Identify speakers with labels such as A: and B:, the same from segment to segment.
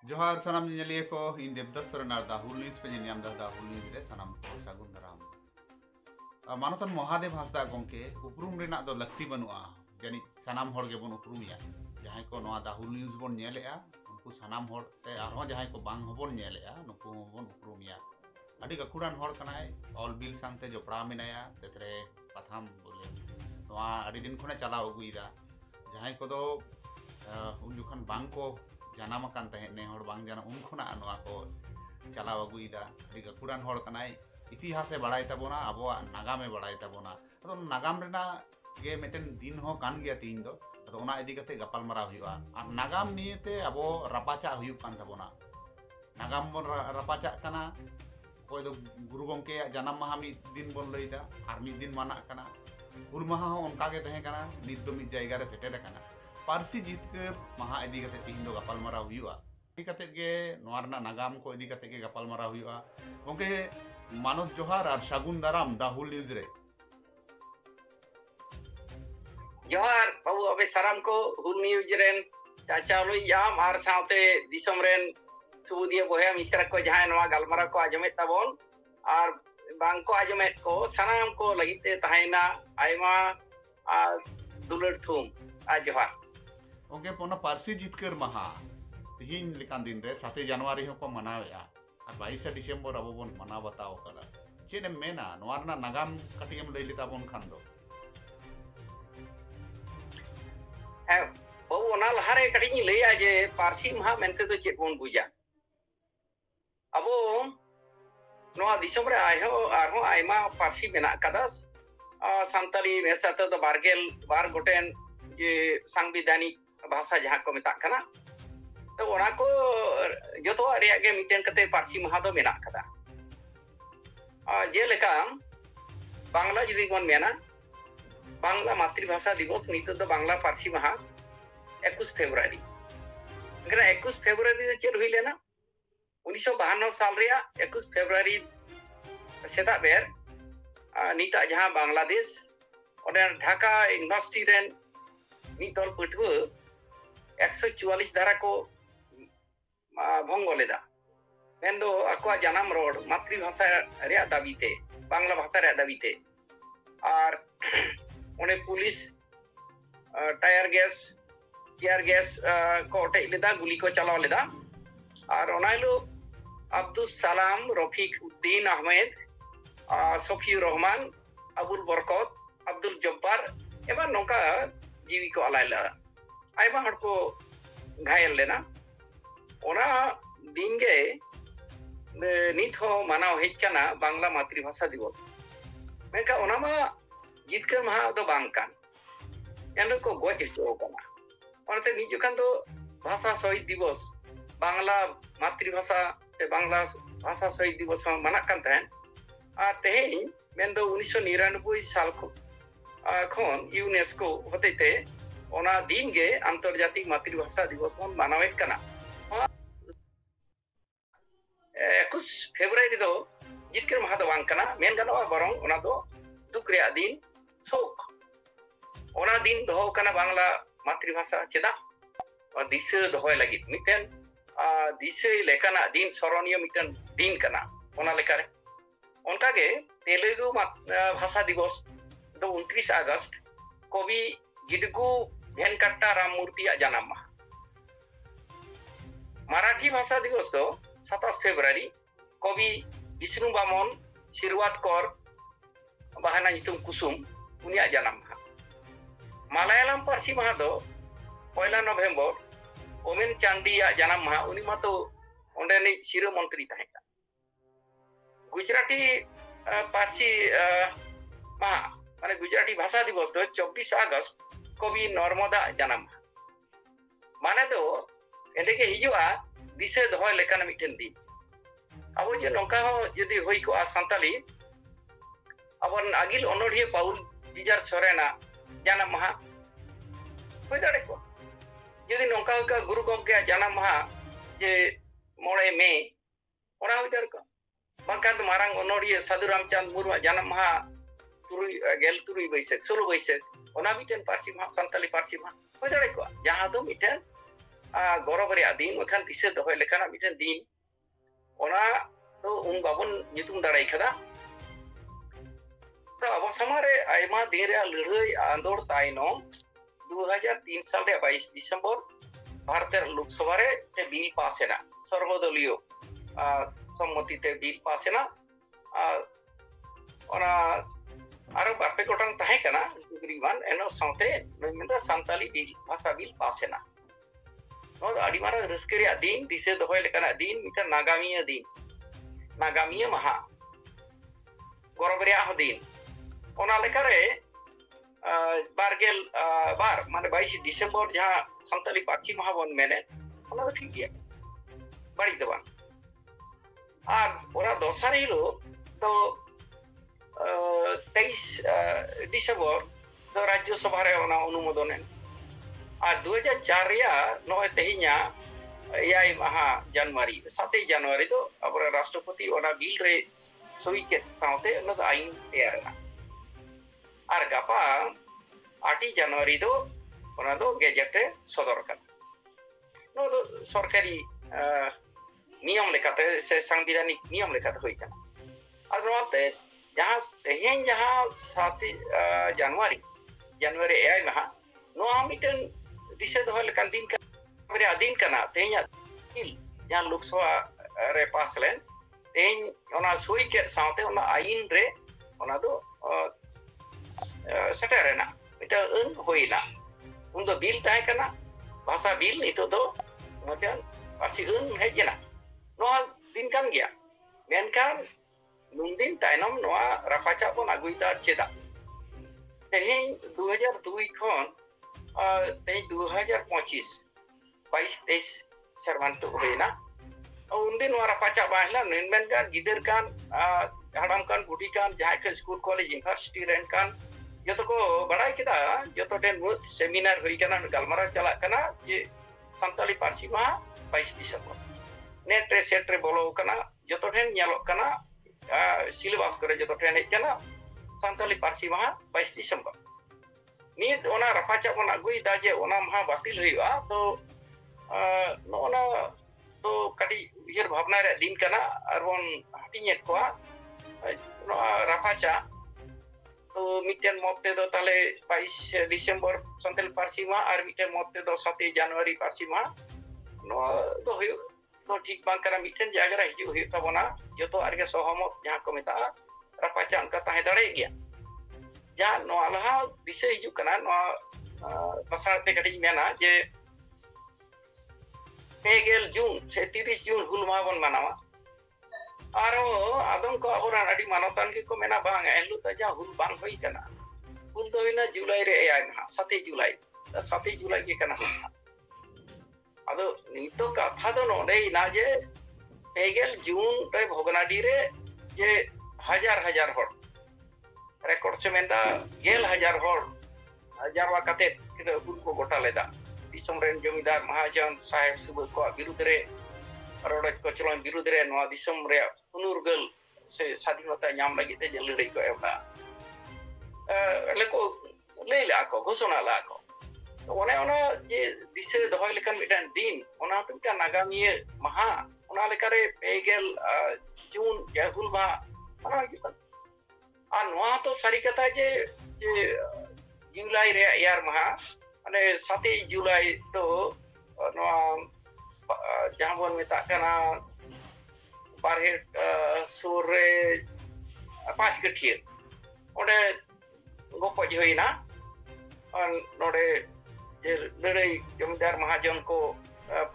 A: जोहार सनम nyaliye ko in Devdas Sorenar da Hul News pe nyam da Hul News re sanam ko sagun daram. Manotan Mohadev Hasda gongke uprum renak do lakti banua. Jani sanam hor gebon uprumiya. Jahay ko noa da Hul News bon nyelea unku sanam hor se arho jahay ko bang hobon nyelea nuku hobon uprumiya. Adi gakuran hor kanai all bill sangte jopra minaya tetre patham bole. Noa adi din khone chala aguida. Jahay ko do un jukhan bang ko janam akan tahen ne hor bang jana un khona noa ko chala aguida. Adi gakuran hor kanai इतिहासे बड़ाई तबोना अब नागामे बड़ाई तबोना तो नागाम रेना गे मेटेन दिन हो कान गया तीन दो तो ओना इदी कते गपाल मरा हुआ और नागाम नियते अब रपाचा हुयु कान तबोना नागाम बन रपाचा कना कोई दो गुरु गंके जन्म माहा मी दिन बन लईदा और मी दिन माना कना हुल माहा हो उनका के तहे कना नित दो मी जायगा रे सेटेर कना पारसी जितकर माहा इदी कते तीन दो गपाल मरा हुआ इदी कते गे नोरना नागाम को इदी कते गे गपाल मरा हुआ ओके मानस जोहार और सागुन दाराम दा हुल न्यूज रे
B: जोहार बाबू अबे साराम को हुल न्यूज रेन चाचालो याम आर साउते दिसम रेन सुबुदिया बोहे मिसरा को जहां नवा गलमरा को आजमे तबोन और बांग को आजमे को सनाम को लगिते तहाइना आइमा दुलर थुम आ जोहार
A: ओके पोना पारसी जितकर महा तिहिन लिकान दिन रे 7 जनवरी को मनावेया और 22 डिसेंबर अब बन मना बताओ कदा चेने मेना नोरना नागाम कटियम लई लेता बन खान दो
B: बाबू ओना लहारे कटिनी लैया जे पारसी महा मेनते तो चेत बोन बुझा अबो नोआ दिसम रे आहो आइमा पारसी मेना कदास सान्ताली मेसाते तो बारगेल बार गोटेन जे संविधानिक भाषा जहां को मेता कना तो ओना को जोतो रेया गे मिटेन कते पारसी महा दो मेना कदा जे लेका बांग्ला जुदी बन मेना बांग्ला मातृभाषा दिवस नित तो बांग्ला पारसी महा 21 फेब्रुआरी गरा 21 फेब्रुआरी दे चेर हुई लेना 1952 साल रिया 21 फेब्रुआरी सेता बेर नीता जहां बांग्लादेश और ढाका यूनिवर्सिटी रेन मितल पटुआ 144 धारा को भंग लेदा मेन्दो आको जनाम रोड मातृभाषा रे दाबीते बांग्ला भाषा रे दाबीते और उन्हें पुलिस टायर गैस को अटैक लेदा गुली को चलाव लेदा और ओनाइलो अब्दुल सलाम रफीक उद्दीन अहमद सफियुर रहमान अबुल बरकत अब्दुल जब्बार एबा नोका जीवी को अलाइला आइमा हर को घायल लेना ओना दिन गे नित हो मानाव हेजना बांग्ला मातृभाषा दिवस मेका ओना मा जितकर महा दो बांकान एन को गोज हचो कना ओनते मिजुकान तो भाषा शहीद दिवस बांग्ला मातृभाषा से बांग्ला भाषा शहीद दिवस माना कान तहन और तेहें मेन दो 1999 साल को खन यूनेस्को होतेते ओना दिन गे अंतर्जातिक मातृभाषा दिवस मन मानावेत कना 21 फेब्रुआरी दो जितकर महा दो बांग कना मेन गानो बरंग ओना दो दुख रे दिन शोक ओना दिन दो कना बांग्ला मातृभाषा चेदा और दिशा दोय लगित मिटेन दिशा लेकाना दिन स्मरणीय मिटेन दिन कना ओना लेकारे उनका गे तेलुगु भाषा दिवस दो 29 अगस्त कवि गिडगु भेनकट्टा राममूर्ति जन्म माह मराठी भाषा दिवस दो 27 फेब्रुआरी कवि विष्णु बामन शिरवातकर बहाना नितुम कुसुम उनिया जन्म माह मलयालम पारसी माह दो 1 नवंबर ओमेन चांडी जन्म माह उनी मा तो ओंडेनि शिरो मंत्री तहेका गुजराती पारसी माह माने गुजराती भाषा दिवस दो 24 अगस्त कवि नर्मदा जन्म माने दो एंडे के हिजुआ दिशा दोय लेकाना मिटेन दिन अब जे नोका हो यदि होई को सान्ताली अबन आगिल अनोढ़िया पाउल जिजार सोरेना जन्म माह होई दाड़े को यदि नोका का गुरु गंके जन्म माह जे 9 मे ओना होई दाड़े को बांकान मारांग अनोढ़िया साधु रामचंद्र मुर्मू जन्म माह तुरुई बैसाख 16 बैसाख ओना मिटेन पारसी माह सान्ताली पारसी माह होई दाड़े को जहां दो मिटेन গরব ᱨᱮᱭᱟᱜ ᱫᱤᱱ ᱵᱟᱠᱷᱟᱱ ᱫᱤᱥᱟᱹ ᱫᱚᱦᱚᱭ ᱞᱮᱠᱟᱱᱟᱜ ᱢᱤᱫᱴᱮᱱ ᱫᱤᱱ ᱚᱱᱟ ᱫᱚ ᱩᱱ ᱵᱟᱵᱚᱱ ᱧᱩᱛᱩᱢ ᱫᱟᱲᱮ ᱠᱟᱫᱟ ᱛᱚ ᱟᱵᱚ ᱥᱟᱢᱟᱝ ᱨᱮ ᱟᱭᱢᱟ ᱫᱤᱱ ᱨᱮᱭᱟᱜ ᱞᱟᱹᱲᱦᱟᱹᱭ ᱟᱸᱫᱳᱲ ᱛᱟᱭᱱᱚᱢ 2003 ᱥᱟᱞ ᱨᱮᱭᱟᱜ 22 ডিসেম্বর ভারতের লোকসভা রে বিল পাস এনা সর্বদলীয় সম্মতিতে বিল পাস এনা ᱚᱱᱟ ᱟᱨᱚ ᱵᱟᱨᱯᱮ ᱜᱚᱴᱟᱝ ᱛᱟᱦᱮᱸ ᱠᱟᱱᱟ ᱜᱩᱜᱨᱤᱢᱟᱱ ᱮᱱᱚ ᱥᱟᱶᱛᱮ ᱢᱮᱱᱫᱟ ᱥᱟᱱᱛᱟᱞᱤ ᱵᱤᱞ ᱵᱷᱟᱥᱟ ᱵᱤᱞ ᱯᱟᱥ ᱮᱱᱟ ᱱᱚᱣᱟ ᱫᱚ ᱟᱹᱰᱤ ᱢᱟᱨᱟᱝ ᱨᱟᱹᱥᱠᱟᱹ ᱨᱮᱭᱟᱜ ᱫᱤᱱ ᱫᱤᱥᱟᱹ ᱫᱚᱦᱚᱭ ᱞᱮᱠᱟᱱᱟᱜ ᱫᱤᱱ ᱢᱤᱫᱴᱟᱝ ᱱᱟᱜᱟᱢᱤᱭᱟᱹ ᱢᱟᱦᱟ ᱜᱚᱨᱚᱵ ᱨᱮᱭᱟᱜ ᱦᱚᱸ ᱫᱤᱱ ᱚᱱᱟ ᱞᱮᱠᱟᱨᱮ ᱵᱟᱨ ᱢᱟᱱᱮ 22 ডিসেম্বর ᱡᱟᱦᱟᱸ ᱥᱟᱱᱛᱟᱞᱤ ᱯᱟᱹᱨᱥᱤ ᱢᱟᱦᱟ ᱵᱚᱱ ᱢᱮᱱᱮᱫ ᱚᱱᱟ ᱫᱚ ᱴᱷᱤᱠ ᱜᱮᱭᱟ ᱵᱟᱹᱲᱤᱡ ᱫᱚ ᱵᱟᱝ ᱟᱨ ᱚᱱᱟ ᱫᱚᱥᱟᱨ ᱦᱤᱞᱳᱜ ᱫᱚ 23 ডিসেম্বর ᱫᱚ ᱨᱟᱡᱽᱡᱚ ᱥᱚᱵᱷᱟ ᱨᱮ ᱚᱱᱟ ᱚᱱᱩᱢᱳᱫᱚᱱ ᱮᱱ ᱟᱨ 2004 ᱨᱮᱭᱟᱜ ᱱᱚᱜᱼᱚᱭ ᱛᱮᱦᱮᱧᱟᱜ 7 ᱢᱟᱦᱟ ᱡᱟᱱᱩᱣᱟᱨᱤ 7 ᱡᱟᱱᱩᱣᱟᱨᱤ ᱫᱚ ᱟᱵᱚᱨᱮᱱ ᱨᱟᱥᱴᱨᱚᱯᱚᱛᱤ ᱚᱱᱟ ᱵᱤᱞ ᱨᱮ ᱥᱳᱭ ᱠᱮᱫ ᱥᱟᱶᱛᱮ ᱚᱱᱟ ᱫᱚ ᱟᱭᱤᱱ ᱛᱮᱭᱟᱨ ᱮᱱᱟ ᱟᱨ ᱜᱟᱯᱟ 8 ᱡᱟᱱᱩᱣᱟᱨᱤ ᱫᱚ ᱚᱱᱟ ᱫᱚ ᱜᱮᱡᱮᱴ ᱨᱮ ᱥᱚᱫᱚᱨ ᱟᱠᱟᱱᱟ ᱱᱚᱣᱟ ᱫᱚ ᱥᱚᱨᱠᱟরি ᱱᱤᱭᱚᱢ ᱞᱮᱠᱟᱛᱮ ᱥᱮ ᱥᱟᱝᱵᱤᱫᱷᱟᱱᱤᱠ ᱱᱤᱭᱚᱢ ᱞᱮᱠᱟᱛᱮ ᱦᱩᱭ ᱟᱠᱟᱱᱟ ᱟᱨ ᱱᱚᱣᱟᱛᱮ ᱡᱟᱦᱟᱸ ᱛᱮᱦᱮᱧ ᱡᱟᱦᱟᱸ 7 ᱡᱟᱱᱩᱣᱟᱨᱤ 7 ᱢᱟᱦᱟ ᱱᱚᱣᱟ ᱢᱤᱫᱴᱮᱱ ᱫᱤᱥᱟᱹ ᱫᱚᱦᱚᱭ ᱞᱮᱠᱟᱱ ᱫᱤᱱ ᱨᱮᱭᱟᱜ ᱫᱤᱱ ᱠᱟᱱᱟ ᱛᱮᱦᱮᱧᱟᱜ ᱵᱤᱞ ᱡᱟᱦᱟᱸ ᱞᱳᱠᱥᱚᱵᱷᱟ ᱨᱮ ᱯᱟᱥ ᱞᱮᱱ ᱛᱮᱦᱮᱧ ᱚᱱᱟ ᱥᱳᱭ ᱠᱮᱫ ᱥᱟᱶᱛᱮ ᱚᱱᱟ ᱟᱭᱤᱱ ᱨᱮ ᱚᱱᱟ ᱫᱚ ᱥᱮᱴᱮᱨᱮᱱᱟ ᱢᱤᱫᱴᱟᱝ ᱟᱹᱱ ᱦᱩᱭᱱᱟ ᱩᱱ ᱫᱚ ᱵᱤᱞ ᱛᱟᱦᱮᱸ ᱠᱟᱱᱟ ᱵᱷᱟᱥᱟ ᱵᱤᱞ ᱱᱤᱛᱚᱜ ᱫᱚ ᱢᱤᱫᱴᱟᱝ ᱯᱟᱹᱨᱥᱤ ᱟᱹᱱ ᱦᱮᱡ ᱮᱱᱟ ᱱᱚᱣᱟ ᱫᱤᱱ ᱠᱟᱱ ᱜᱮᱭᱟ ᱢᱮᱱᱠᱷᱟᱱ ᱱᱩᱱᱫᱤᱱ ᱛᱟᱭᱱᱚᱢ ᱱᱚᱣᱟ ᱨᱟᱯᱟᱪᱟᱜ ᱵᱚᱱ ᱟᱹᱜᱩᱭᱮᱫᱟ ᱪᱮᱫᱟᱜ ᱛᱮᱦᱮᱧ 2002 ᱠᱷᱚᱱ ᱛᱮᱦᱮᱧ 2025 22-23 ᱥᱮᱨᱢᱟ ᱱᱤᱛᱚᱜ ᱦᱩᱭᱱᱟ ᱩᱱᱫᱤᱱ ᱱᱚᱣᱟ ᱨᱟᱯᱟᱪᱟᱜ ᱵᱟᱝ ᱦᱮᱡ ᱞᱮᱱᱟ ᱢᱮᱱᱠᱷᱟᱱ ᱜᱤᱫᱟᱹᱨ ᱠᱟᱱ ᱦᱟᱲᱟᱢ ᱠᱟᱱ ᱵᱩᱰᱷᱤ ᱠᱟᱱ ᱡᱟᱦᱟᱸᱭ ᱠᱚ ᱥᱠᱩᱞ ᱠᱚᱞᱮᱡᱽ ᱤᱭᱩᱱᱤᱵᱷᱟᱨᱥᱤᱴᱤ ᱨᱮᱱ ᱠᱟᱱ ᱡᱚᱛᱚ ᱠᱚ ᱵᱟᱲᱟᱭ ᱠᱮᱫᱟ ᱡᱚᱛᱚ ᱴᱷᱮᱱ ᱥᱮᱢᱤᱱᱟᱨ ᱦᱩᱭ ᱠᱟᱱᱟ ᱜᱟᱞᱢᱟᱨᱟᱣ ᱪᱟᱞᱟᱜ ᱠᱟᱱᱟ ᱡᱮ ᱥᱟᱱᱛᱟᱞᱤ ᱯᱟᱹᱨᱥᱤ ᱢᱟᱦᱟ 22 ডিসেম্বর नेट रे सेट रे बोलो कना जतो ठेन ᱧᱮᱞᱚᱜ ᱠᱟᱱᱟ सिलेबास करे जतो ठेन हेज कना सानताली पार्सी माहा 22 डिसेम्बर नित ओना रपाचा बन अगुइदा जे ओना माहा बातिल हुआ तो नोना तो कटी उयर भावना रे दिन कना आर बन हटिᱧᱮᱫ कोआ रपाचा तो मिटेन मते दो ताले 22 डिसेम्बर सानताली पार्सी माहा आर मिटेन मते दो 7 জানুয়ারি पार्सी माहा नो तो हुयो तो ठीक बांग करा मिटेन जायगा रे हिजु हुयो तबना जतो आरगे सहमत जहां को मेता रपाचा उनका ताहे दाड़े गया जहां नो लहा दिसे हिजु कना नो पसारते कटी मेना जे 30 जून से 30 जून हुल माह बन मनावा आरो आदम को अबरान अडी मानवतान के को मेना बांग एलु त जा हुल बांग होई कना हुल दो हिना जुलाई रे आय महा 7 जुलाई के कना अदो नितो कथा दो नोडे इना जे 30 जून रे भोगनाडी रे जे हजार हर रेकॉर्ड से मेंदा 10,000 हर जारवा कते हुल को गोटा लेदा दिसम रेन जमीदार महाजन साहेब सुबह को विरुद्ध रे रोड कोचलन विरुद्ध रे नवा दिसम रे पुनुरगल से स्वाधीनता नाम लगी ते लड़ाई को एबा लेको लेला को घोषणा ला को तो ओना जे दिसे दहय लेकन मिटान दिन ओना तो मिटा नागामिया महा ओना लेकारे 30 जून या हुल बा ओना हिजुन आ नवा तो सारी कथा जे जुलाई रे यार महा माने 7 जुलाई तो नवा जहां बन मेता कना बारहे सुर रे 5 गठिया ओडे गोपज होइना नोडे जे लड़ाई जमीदार महाजन को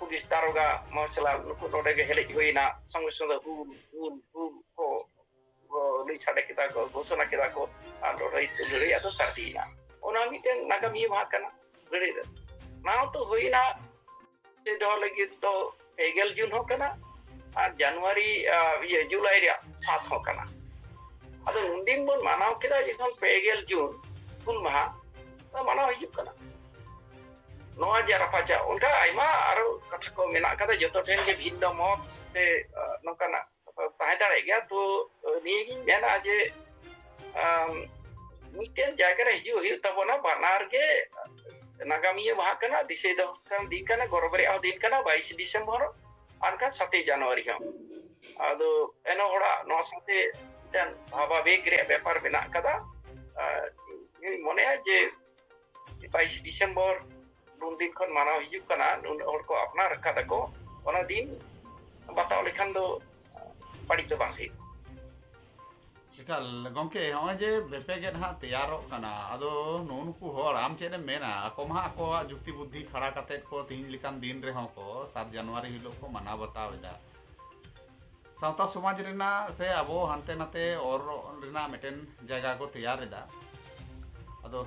B: पुलिस दारोगा मसला नुको नोडे के हेले होइना संग संग हुल को लई साडे किता को घोषणा किता को लड़ाई तो सरतीना ओना मिटेन नागामिया महा कना लड़ाई नाव तो होइना जे दो लगी तो 30 जून हो कना और जनवरी ये जुलाई रे 7 हो कना अदो नुंदिन बन मानाव किदा जखन 30 जून हुल महा तो मानाव हिजु कना नोआ जे रपाचा उनका आइमा आरो कथा को मेना कदा जतो ठेन जे भिन्न मत से नोकाना ताहे दाड़े गया तो निगी मेना जे मिटेन जायगा रे हिजु हुई तबना बानार के नागामिया माह कना दिसे दो kan दिन kana gorobh reyag दिन kana 22 December ar kan 7 January ha ado eno hora no sate dan bhaba beg re byapar mena kada ini mone je 22 December nun din khon manaw hijuk kana nun hor ko apnar kada ko ona din bataw lekhan do badi do bang thik
A: Ikal gongke hoi je bepege ha teyarok kana ado nunuku hor am chede mena ako ma ako jukti buddhi khara kate ko tin likan din re ko 7 January hilo ko mana bataw eda सावता समाज रेना से अब हानते नाते और रेना मेटेन जगह को तैयार एदा अदो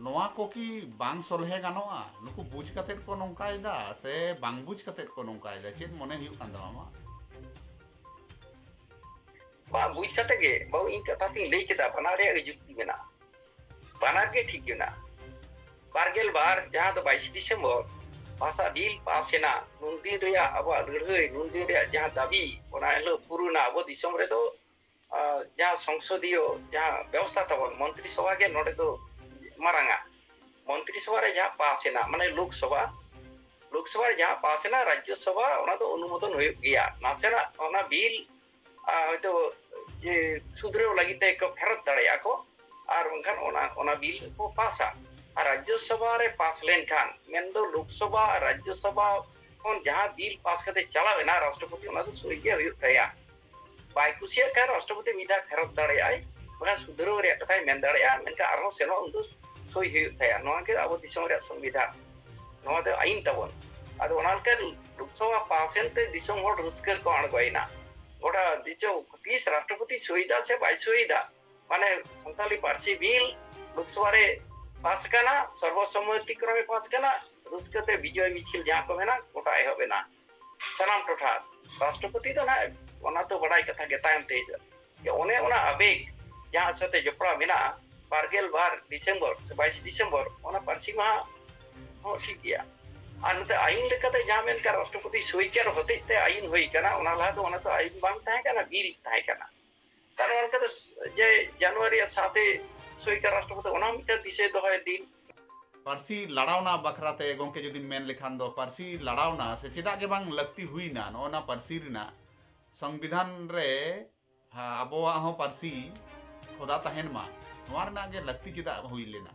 A: नोआ को की बांग सोलहे गानोआ नुकु बुझ कते को नोंकायदा से बांग बुझ कते को नोंकायदा चेत मने हिउ कान दमा
B: ba buj kate ge bau in kata tin lei keda banar re jukti mena banar ge thik na bargel bar jaha do 22 December भाषा बिल पास हेना नुंदी रेया अब लड़हई नुंदी रेया जहां दाबी ओना हेलो पुरुना अब दिसम रे दो जहां संसदीय जहां व्यवस्था तबन मंत्री सभा के नोडे दो मारांगा मंत्री सभा रे जहां पास हेना माने लोकसभा रे जहां पास हेना राज्य सभा ओना दो अनुमोदन होय गया नासेना ओना बिल तो ये सुधरे लगी ते को फेरत दड़या को आर वंखान ओना बिल को पासा राज्यसभा रे पास लेन खान मेंदो लोकसभा राज्यसभा कोन जहां बिल पास करते चला ना राष्ट्रपति ओना तो सोइगे हुई तया बाय कुसिया का राष्ट्रपति मिदा फेरत दड़या बगा सुधरो रे कथाय मेन दड़या मेनका आरो सेनो उन्दु सोइ हुई तया नोआ के अब दिसम रे संविधान नोआ दो आइन तबन आदो ओनालका लोकसभा पासेंते दिसम होड़ रुस्कर को अणगोइना गोटा दिचो 30 राष्ट्रपति सोइदा से 22 सोइदा माने संताली पारसी बिल लोकसभा रे पास करना सर्वसम्मति क्रमे पास करना रुस्कते विजय मिছিল जहां को मेना गोटा एहबे ना सनाम टोठा राष्ट्रपति तो ना ओना तो बड़ाई कथा के तायम ते जे ओने ओना आवेग जहां सते जपड़ा मेना बारगेल बार दिसंबर 22 दिसंबर ओना पारसी मा हो ठीक गया अनते आइन लेकते जहां मेन का राष्ट्रपति सोई के होते ते आइन होई कना ओना ला तो ओना तो आइन बांग ताहे कना बिल ताहे कना तार ओनका जे जनवरी 7 सोई का राष्ट्रपति ओना मिटा दिसे दोहय दिन
A: पारसी लड़ावना बखराते गोंके जदि मेन लेखान दो पारसी लड़ावना से चिदा के बांग लगती हुई ना नोना पारसी रिना संविधान रे अबोआ हो पारसी खोदा तहन मा नोर ना के लगती चिदा हुई लेना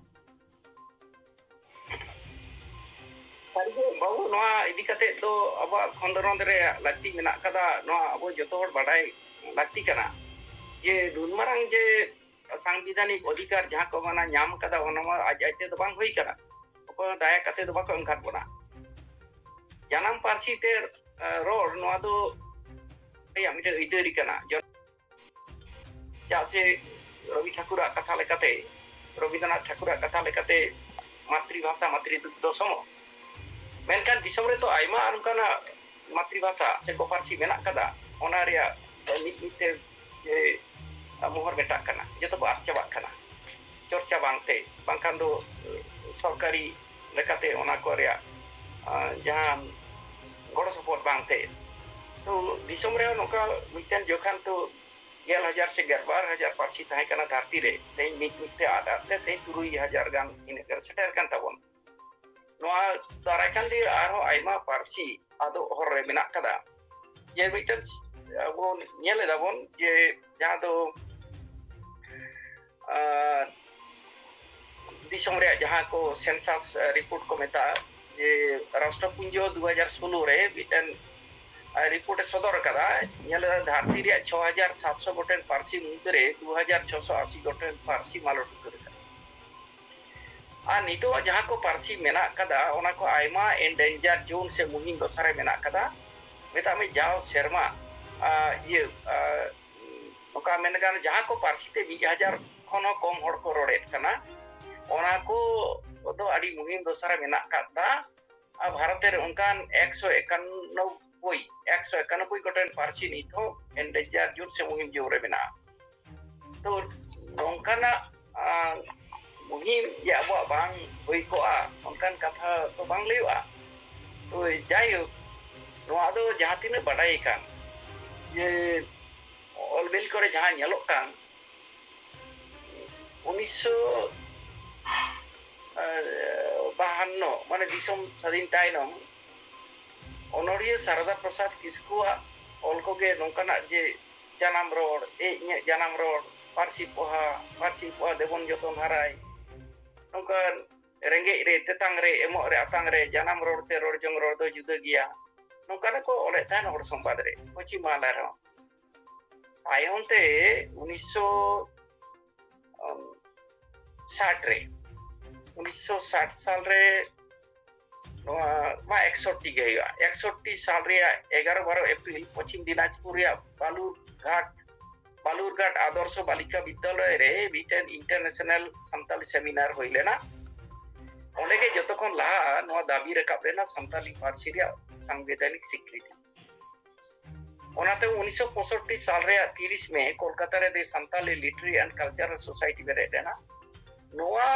B: सारी को बाबू नोआ इदी कते तो अब खंदरन रे लगती मेना कदा नोआ अब जतो हर बडाय लगती कना जे दुनमारंग जे सांविधानिक अधिकार जहां को माना नाम कदा ओनमा आज आइते तो बांग होई करा को दाया कते तो बाको एमखात बना जानम पारसी ते रोड नोआ दो या मिटे इदेरी कना जासे रवि ठाकुर कथा लेकाते रविन्द्रनाथ ठाकुर कथा लेकाते मातृभाषा मातृदुग्ध सम मेनकान दिसम रे तो आइमा अनकाना मातृभाषा से को पारसी मेना कदा ओना रिया मिते जे मोहर बेटा कना जतो बात चाबा कना चर्चा बांगते बांकान दो सरकारी लेकाते ओना को रिया जहां गड़ो सपोर्ट बांगते तो दिसम रे नोका मिटन जोखान तो 10,000 से 12,000 पारसी ताहे कना धरती रे ते मिते आदाते ते 3,000 गान इन कर सेटर कान ताबन नोआ दाराकान दि आरो आइमा पारसी आदो हर रे मेना कदा ये मिटन वो नेले दाबन ये जहां दो दिसम रे जहां को सेंसस रिपोर्ट को मेता ये राष्ट्रपुंजो 2016 रे मिटन रिपोर्ट सदर कदा नेले धरती रे 6,700 गोटेन पारसी मुतरे 2,680 गोटेन पारसी मालट करे आ नितो जहां को पारसी मेना कदा ओना को आइमा एंडेंजर जोन से मुहिम दोसारे मेना कदा मेता में जाओ शर्मा ये ओका मेनगान जहां को पारसी ते 20,000 खनो कम हड़ को रोडेट कना ओना को दो आडी मुहिम दोसारे मेना कदा भारत रे उनकान 191 गोटेन पारसी नितो एंडेंजर जोन से मुहिम जोरे मेना तो नोंकाना मुहिम या अब बांग होई को उनकान कथा तो बांग लेवा तो जायो नोआ दो जहां तिने बडाई कान ये ऑलबेल करे जहां नेलो कान 1900 1952 মানে দিশম স্বাধীন তাইনম অনড়িয়া সারদা প্রসাদ কিস্কুয়া অলকোগে নঙ্কানা যে জানাম রড় ইᱧᱟᱹᱜ জানাম রড় পার্সি পোহা দেবন যতন হারাই নঙ্কান রেᱸᱜᱮᱡ ᱨᱮ ᱛᱮᱛᱟᱝ ᱨᱮ ᱮᱢᱚᱜ ᱨᱮ ᱟᱛᱟᱝ ᱨᱮ ᱡᱟᱱᱟᱢ ᱨᱚᱲ ᱛᱮ ᱨᱚᱲ ᱡᱚᱝ ᱨᱚᱲ ᱫᱚ ᱡᱩᱫᱟᱹ ᱜᱮᱭᱟ ᱱᱚᱝᱠᱟᱱᱟᱜ ᱠᱚ ᱚᱞᱮᱫ ᱛᱟᱦᱮᱱ ᱦᱚᱲ ᱥᱚᱢᱵᱟᱫ ᱨᱮ ᱯᱚᱪᱷᱤᱢ ᱵᱟᱝᱞᱟ ᱨᱮᱦᱚᱸ ᱛᱟᱭᱚᱢ ᱛᱮ 1960 ᱨᱮ 1960 साल रे मा 61 गे हुआ 61 साल रे 11-12 अप्रैल पश्चिम दिनाजपुर रे बालूरघाट आदर्श बालिका विद्यालय रे मिटेन इंटरनेशनल सान्ताली सेमिनार होइलेना ओंडे गे जतखन लहा नोआ दाबी रकाब लेना सान्ताली पार्सी रे संवैधानिक स्वीकृति ओनाते 1965 साल रे 30 में कोलकाता रे दे सान्ताली लिटरेरी एंड कल्चरल सोसाइटी बेरे देना नोआ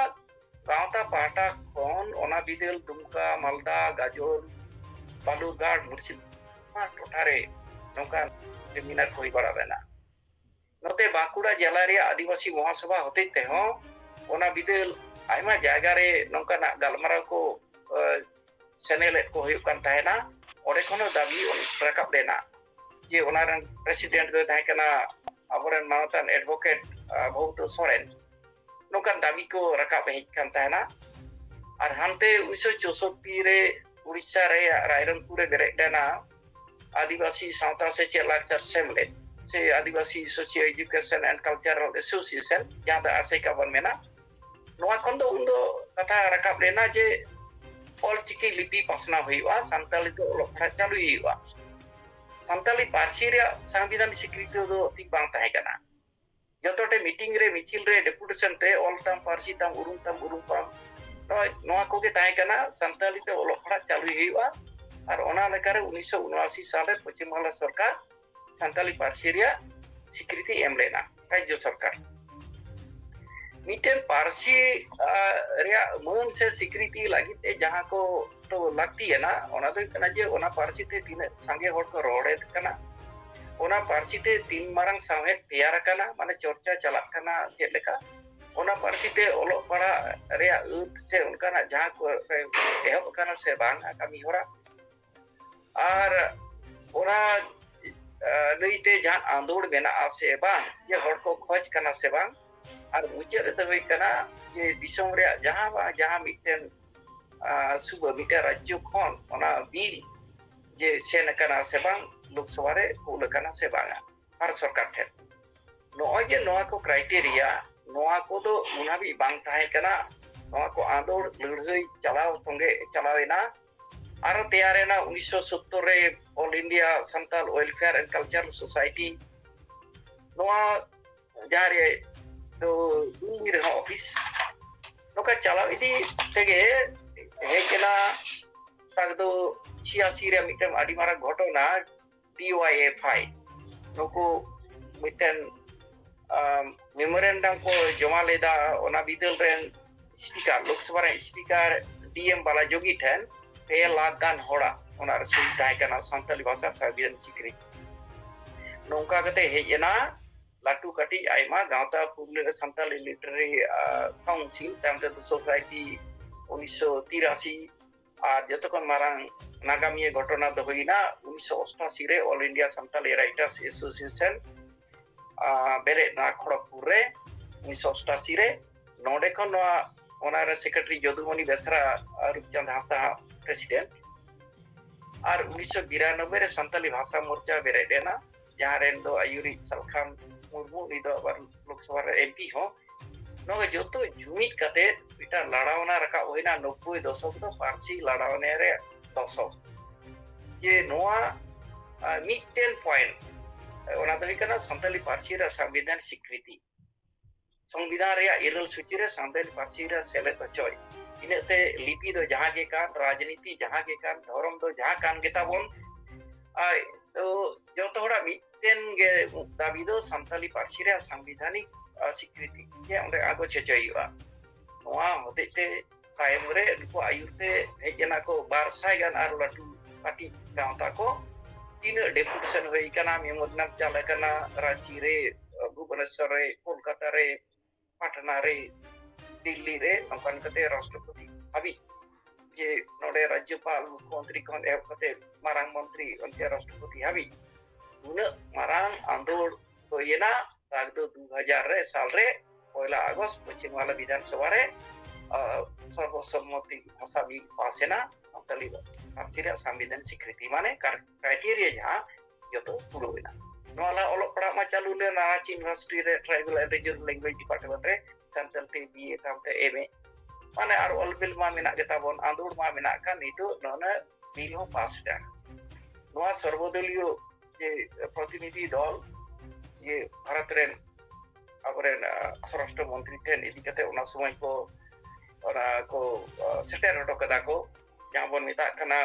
B: गांवता पाटा खन ओना बिदेल दुमका मालदा गाजोल बालूरघाट मुर्शिदाबाद टोठारे नौका सेमिनार कोई बड़ा लेना नोते बांकुड़ा जिला रे आदिवासी महासभा होते ते हो ओना बिदेल आयमा जायगा रे नौका ना गलमाराव को सेनेलेट को हुयुक कान ताहेना ओडे खनो दाबी रकाब लेना जे ओना रन प्रेसिडेंट दो ताहे कना अबरेन मानतान एडवोकेट बहुत सोरेन नौकान दाबी को रकाब हेज कान ताहेना और हानते 1964 रे उड़ीसा रे रायरंगपुर रे बेरेद देना आदिवासी सावता से चेलाक्चर सेमलेट से Adivasi socio education and cultural association जहां दा आसे का बन मेना नोआ खन दो उन दो कथा रकाब लेना जे ऑलचिकी लिपि पासना हुईवा सान्ताली तो लोखा चालू हुईवा सान्ताली पार्सी रे संविधान स्वीकृति दो ठीक बांग ताहे कना जतोटे मीटिंग रे मिचिल रे डेपुटेशन ते ऑलटाम पार्सी ताम उरुम पाम नोआ को के ताहे कना सान्ताली तो लोखा चालू हुईवा और ओना लेका रे 1979 साल रे पश्चिम बंगाल सरकार सान्ताली पार्सी रे स्वीकृति एम लेना राज्य सरकार मिटेन पार्सी रे मन से स्वीकृति लगी ते जहां को तो लगती है ना ओना तो कना जे ओना पार्सी ते तीन संगे होड़ को रोड़े कना ओना पार्सी ते तीन मारंग साहेब तैयार कना माने चर्चा चला कना चेद लेका ओना पार्सी ते ओलो पड़ा रे से उनका ना जहां को एहब कना से बांग कमी होरा और ओना लईते जहां आंदोड़ मेना आसे बांग जे होड़ को खोज कना से बांग और मुझे तो हुई कना जे दिसोम रे जहां मिटेन सुबह मिटे राज्य खन ओना बिल जे सेन कना से बांग लोकसभा रे कुल कना से बांगा भारत सरकार ठे नोआ जे नोआ को क्राइटेरिया नोआ को तो मुनाबी बांग ताहे कना नोआ को आंदोड़ लड़हई चलाव तंगे चलावेना आरो तैयारेना 1970 रे all India Santal welfare and cultural society नोआ जारे तो दूर ऑफिस नोका चलाव इदी तेगे हेकेना तक दो 86 रे मिटम आदि मारा घटना DYFI नको मिटन मेमोरेंडम को जमा लेदा ओना बिदल रेन स्पीकर लोकसभा रे स्पीकर DM बाला जोगी ठन 2 लाख गान होड़ा ओना रसुई ताहे कना सान्ताली भाषा संविधान स्वीकृति नोंका कते हेजना लाटू कटी आयमा गांवता पुगले सान्ताली लिटरेरी काउंसिल तामते सोसाइटी 1983 और जतखन मारंग नागामिया घटना दो हुईना 1988 रे ऑल इंडिया सान्ताली राइटर्स एसोसिएशन बेरे ना खड़गपुर रे 1988 रे नोडे खन ओना रे सेक्रेटरी जदुमणि बेसरा रूपचंद हांसदा प्रेसिडेंट और 1992 रे सान्ताली भाषा मोर्चा बेरे देना जहां रेन दो आयुरी सलखान मुर्मू निदो बार लोकसभा रे एमपी हो नोगे जोतो जुमित कते पिटा लड़ावना रका होइना 90 दशक तो पार्सी लड़ावने रे दशक जे नोआ मिटेन पॉइंट ओना दो हिकना सान्ताली पार्सी रे संविधान स्वीकृति संविधान रे इरल सूची रे सान्ताली पार्सी रे सेले बचोय इनेते लिपि दो जहां के कान राजनीति जहां के कान धर्म दो जहां कान गेता बोन तो जो थोड़ा मिटेन गे दाबी दो सान्ताली पार्सी रे संविधानिक स्वीकृति के ओंडे आगो चेचोयवा नोआ होतेते तायम रे नुको आयुरते हेजना को 1200 गान आर लाटू पार्टी गांवता को तीन डेपुटेशन होई कना मेमोरनाम चाले कना रांची रे भुवनेश्वर रे कोलकाता रे पटना रे दिल्ली रे नौकान कते राष्ट्रपति अभी जे नोडे राज्यपाल मुख्यमंत्री खन एहब कते मारांग मंत्री अंते राष्ट्रपति हाबी उन मारांग आंदोलन होयना ताग दो 2000 रे साल रे 1 अगस्त पश्चिम बंगाल विधानसभा रे सर्वसम्मति भाषा बिल पासेना सानताली पार्सी रे संविधान स्वीकृति माने क्राइटेरिया जहां जतो पुरोवेना नोला ओलक पड़ा मा चालू ले नाची यूनिवर्सिटी रे tribal and regional language department रे सानताल ते बीए तामते एमए माने आर ऑल बिल मा मेना गेता बोन आंदोड़ मा मेना का नितो नोना बिल हो पास डा नोआ सर्वदलीय जे प्रतिनिधि दल ये भारत रेन अबरेन स्वराष्ट्र मंत्री ठेन इदी कते ओना समय को सेटेर हटो कदा को जहां बोन मिता कना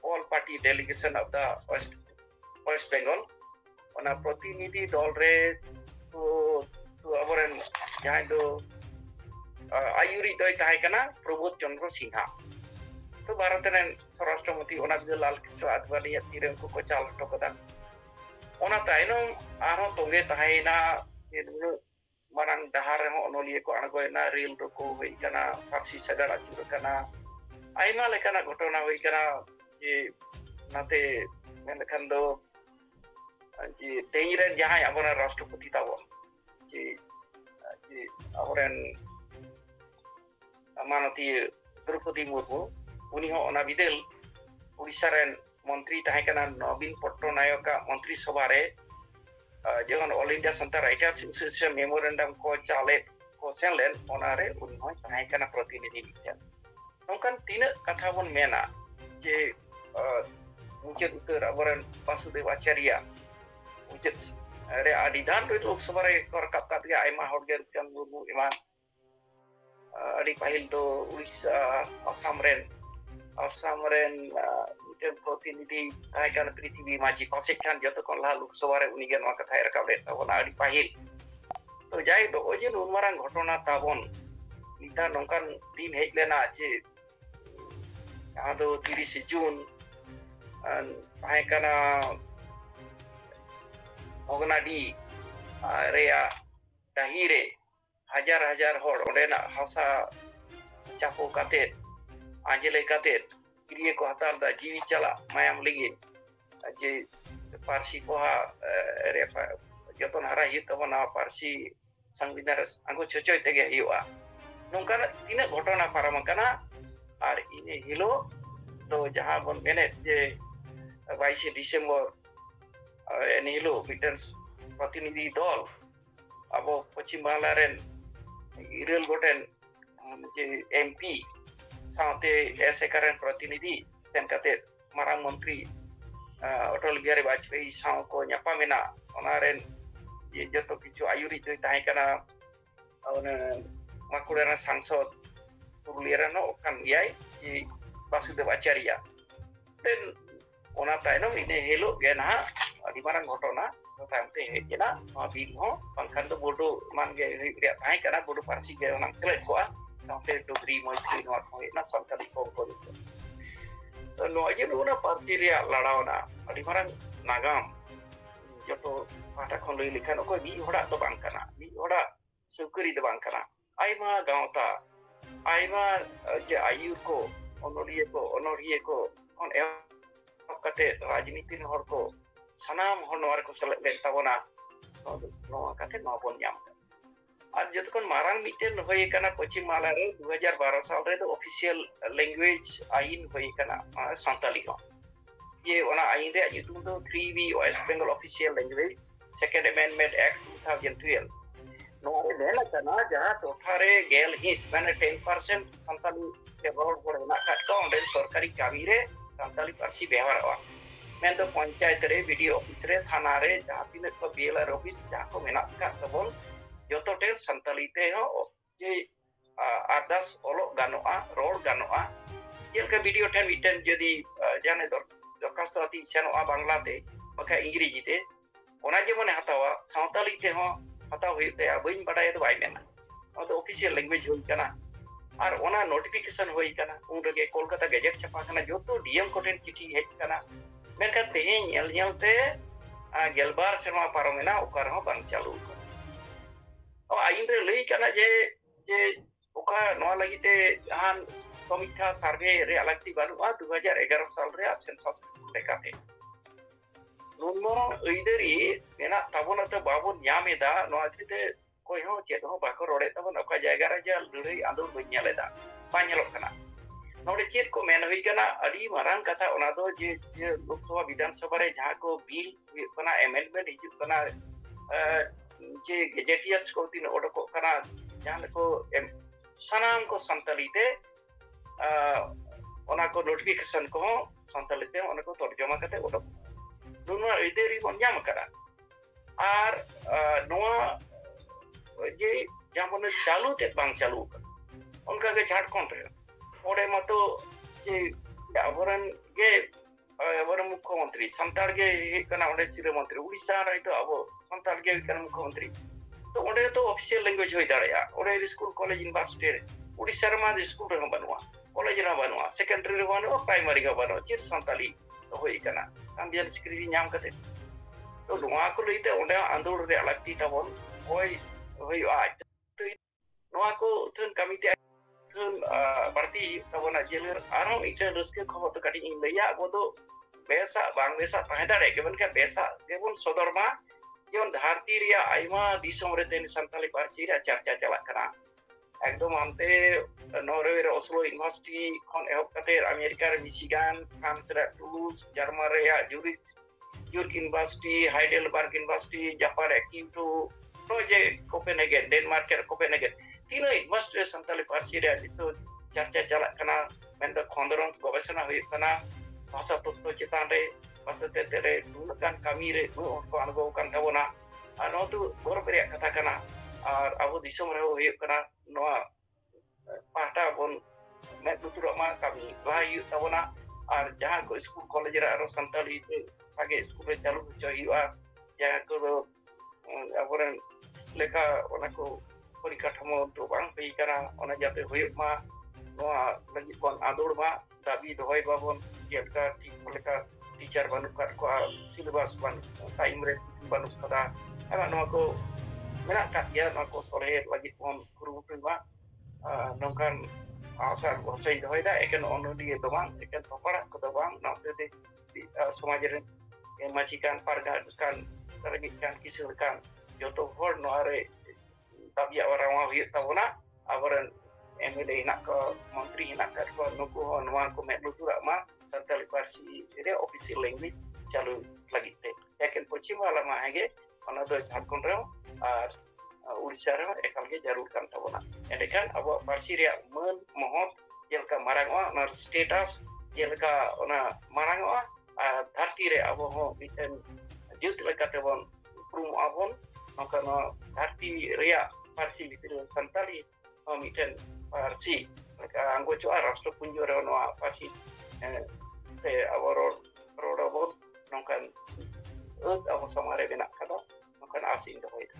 B: all party delegation of the West Bengal ओना प्रतिनिधि दल रे तो अबरेन जहां दो आयुरी दोय ताहे कना प्रबोध चंद्र सिन्हा तो भारत रेन स्वराष्ट्र मंत्री ओना लाल कृष्ण आडवाणी तीरे को चाल हटो कदा ओना तायनम आरो तोंगे ताहेना जे मारांग डहार हो ओनोलिए को अणगोयना रेल रको होई कना फारसी सगाड़ आचुर कना आइमा लेकाना घटना होई कना जे नाते मेनखान दो जे तेइरेन जहां अबरा राष्ट्रपति ताबो जे जे अबरेन मानती द्रौपदी मुर्मू उनी हो ओना बिदेल उड़ीसा रेन मंत्री ताहे कना नवीन पट्टनायक मंत्री सभा रे जखन all India Santal writers association memorandum को चाले को सेनलेन ओनारे उनी हो ताहे कना प्रतिनिधि मिटन नोंकन तीन कथा बन मेना जे मुख्य उत्तर अबरन वासुदेव आचार्य मुख्य रे आदिधान लोकसभा रे करकप काते आयमा हड़गे चंद मुर्मू इमान अड़ी पाहिल तो उड़ीसा असम रेन मिटन प्रतिनिधि ताहे कना पृथ्वी माझी पासे खान जतो कोन ला लोकसभा रे उनी गेन कथा रकाब ले ताबोना अड़ी पाहिल तो जाय दो ओजे नुनमारां घटना ताबोन निता नोंकान दिन हेज लेना जे जहां दो 30 जून ताहे कना ओगनाडी रेया दाहिरे हजार होड़ ओडेना हासा चापो काते आंजले काते क्रिए को हतार दा जीवी चला मायाम लगी जे पारसी कोहा रे जतन हरा ही तबना पारसी संविधान आंगो चोचोय तेगे हिवा नोंकान तीन घटना पारम कना आर इने हिलो तो जहां बन मेने जे 22 डिसेम्बर एने हिलो मिटर्स प्रतिनिधि दल अब पश्चिम बांग्ला रेन इरेल गोटेन जे एमपी साथे एस एकरन प्रतिनिधि सेन कते मारांग मंत्री अटल बिहारी वाजपेयी साव को न्यापामेना ओनारेन ये जतो किछु आयुरी जोय ताहे कना ओने माकुड़ेरा सांसद पुरुलिया नो कान गियाय जे वासुदेव आचार्य तेन ओना तायनो इने हेलो गेना अदि मारांग घटना तामते हेजना बिल हो पंखान दो बोडो मान गे रे ताहे कना बोडो पारसी गे ओना सेलेक्ट कोआ साथे डोगरी मैथिली नोआ को ना सानताली को तो नोजे नुना पारसी रे लड़ावना अदि मारांग नागाम जतो पाटा खन लई लिखान को बी होड़ा तो बांग कना बी होड़ा सुकरी तो बांग कना आइमा गावता आइमा जे आयुर को ओनोरिए को on कते राजनीति हर को सनाम हनवार को सले ले ताबोना नोआ कते नोबन याम और जतकन मारांग मिटेन होय कना पश्चिम बांग्ला रे 2012 साल रे तो ऑफिशियल लैंग्वेज आइन होय कना सानताली हो ये ओना आइन रे युतुम तो 3B West Bengal official language second amendment act 2012 नोरे लेला कना जहां टोठारे गेल हिस माने 10% सानताली डेवलप होड़ ना का ओंडे सरकारी कामी रे सानताली पारसी व्यवहार हो मैं तो पंचायत रे वीडियो ऑफिस रे थाना रे जहां तिने को बीएलआर ऑफिस जहां को मेना का तबोन जतो टेल सानताली ते हो जे आरदास ओलो गानोआ रोड गानोआ जेलका वीडियो ठेन मिटन जदी जाने दरखास्त अति सेनोआ बांग्ला ते बका इंग्रेजी ते ओना जे मने हतावा सानताली ते हो हता होइते बइन बडाय तो बाय मेना तो ऑफिशियल लैंग्वेज होई कना और ओना नोटिफिकेशन होई कना उन रगे कोलकाता गजेट छपा कना जतो डीएम कोटेन चिठी हेज कना मेनका तेहे नेलते गेलबार शर्मा पारमेना ओकर हो बांग चालू और आइन रे लई कना जे oka noa lagi te jahan komika survey re alakti banua 2011 sal re sensus lekate nuno eideri mena tabona te babon nyameda noa te koi ho chet ho bako rode tabon oka jayga ra ja lurei andur banyaleda banyalok kana node chet ko men hui kana adi marang kata ona do je loksawa bidhan sabha re jaha ko bill kana amendment hijuk kana je gazetiers ko tin odoko kana jahan ko sanam ko santali te ona ko notification ko santali te ona ko torjoma kate odok nunwa ederi bon nyam kara ar noa je jamon चालू te bang चालू onka ge Jharkhand re ore mato je abaran ge abaran मुख्यमंत्री santar ge kana onde chire mantri udisha ra to abo santar ge kana मुख्यमंत्री तो onde to official language hoi daraya ore school college university udisha ma school re banua college ra banua secondary re banua primary ga banua chir santali to hoi kana sambian screen nyam kate to noa ko leite onde andor re alakti tabon hoi hoi to noa ko thun committee thun parti tabona jeler aro ite ruske khobor to kati india bodo besa bang besa tahe dare keban ka besa jebon sodorma jemon dharti ria aima disom re ten santali parsi ra charcha chalak kana ekdom ante Norway re Oslo University khon ehop kate America re Michigan France re Toulouse Germany re Zurich University Heidelberg University Japan re Kyoto project Copenhagen Denmark re Copenhagen tino university santali parsi re itu charcha chalak kana mendo khondoron gobesona hui kana bahasa tutto chetan re bahasa tetere nukan kami re ko anubhav kan tabona ano tu gorop re kata kana ar abu disom re hui kana noa pahta bon met luturok ma kami layu tabona ar jaha ko school college re aro santali te sage school re chalu hoiwa jaha ko aboren leka ona ko পরিকাঠামো তো bang hui kana ona jate huyuk ma noa lagi kon ador ma dabi dohoi babon yelka tik leka teacher banuk kat ko syllabus ban time re banuk kada ama noa ko menak kat ya noa ko sore lagi kon guru ma nongkan asal bahasa dohoi da eken ono di domang eken topara ko domang na te samajerin majikan pargakan terbikan kisilkan joto hor noare tapi orang mau hidup tahu na, abaran MLA nak ke menteri nak ke nuku nuan ko met lutura ma santali parsi ide official language chalu lagi te yakin pochima lama hage ona do Jharkhand re ar Odisha re ekal ge jarur kan tahu na edekan abo parsi ria men mohot jelka marang wa nar status jelka ona marang wa dharti re abo ho miten jut leka tebon prum abon maka no dharti ria parsi bitir santali miten parsi anggo choa rastro punjo re no parsi te aworo roda bot nongkan abo samare benak kada nongkan asin to hoita